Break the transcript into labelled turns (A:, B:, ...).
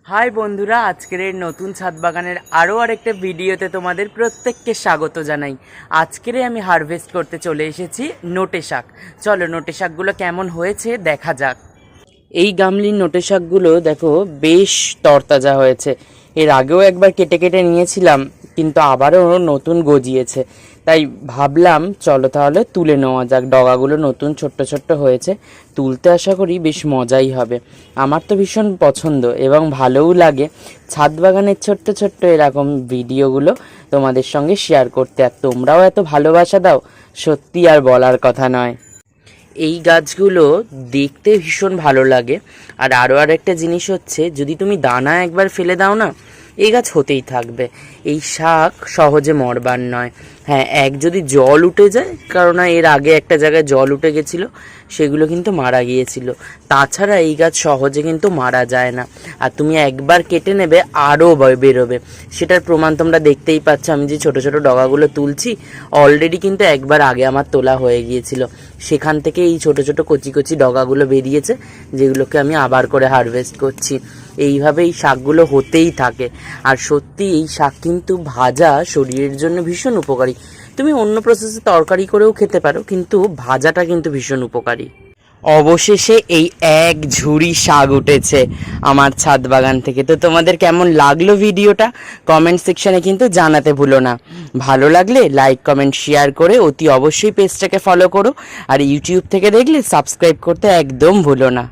A: High বন্ধুরা, আজকের এই নতুন ছাদ বাগানের আরও আরেকটা ভিডিওতে তোমাদের প্রত্যেককে স্বাগত জানাই। আজকের আমি হারভেস্ট করতে চলে এসেছি নোটে শাক। চলো নোটে শাকগুলো কেমন হয়েছে দেখা যাক। এই গামলির নোটে শাকগুলো দেখো বেশ তরতাজা হয়েছে। এর আগেও একবার কেটে কেটে নিয়েছিলাম, কিন্তু আবারও নতুন গজিয়েছে। তাই ভাবলাম চলো তাহলে তুলে নেওয়া যাক। ডগাগুলো নতুন ছোট্ট ছোট্ট হয়েছে, তুলতে আশা করি বেশ মজাই হবে। আমার তো ভীষণ পছন্দ এবং ভালোও লাগে ছাদ বাগানের ছোট্ট ছোট্ট এরকম ভিডিওগুলো তোমাদের সঙ্গে শেয়ার করতে। আর তোমরাও এত ভালোবাসা দাও, সত্যি আর বলার কথা নয়। এই গাছগুলো দেখতে ভীষণ ভালো লাগে। আর আরেকটা জিনিস হচ্ছে, যদি তুমি দানা একবার ফেলে দাও না, এই গাছ হতেই থাকবে। এই শাক সহজে মরবার নয়। হ্যাঁ, যদি জল উঠে যায়, কারণ এর আগে একটা জায়গায় জল উঠে গেছিলো, সেগুলো কিন্তু মারা গিয়েছিল। তাছাড়া এই গাছ সহজে কিন্তু মারা যায় না। আর তুমি একবার কেটে নেবে আরও বেরোবে। সেটার প্রমাণ তোমরা দেখতেই পাচ্ছ। আমি যে ছোট ছোট ডগাগুলো তুলছি, অলরেডি কিন্তু একবার আগে আমার তোলা হয়ে গিয়েছিল। সেখান থেকে এই ছোট ছোট কচি কচি ডগাগুলো বেরিয়েছে, যেগুলোকে আমি আবার করে হারভেস্ট করছি। এইভাবে এই শাকগুলো হতেই থাকে। আর সত্যি এই শাক কিন্তু ভাজা শরীরের জন্য ভীষণ উপকারী। তুমি অন্য প্রসেসে তরকারি করেও খেতে পারো, কিন্তু ভাজাটা কিন্তু ভীষণ উপকারী। অবশেষে এই এক ঝুড়ি শাক উঠেছে আমার ছাদ বাগান থেকে। তো তোমাদের কেমন লাগলো ভিডিওটা কমেন্ট সেকশনে কিন্তু জানাতে ভুলো না। ভালো লাগলে লাইক কমেন্ট শেয়ার করে অতি অবশ্যই পেজটাকে ফলো করো। আর ইউটিউব থেকে দেখলে সাবস্ক্রাইব করতে একদম ভুলো না।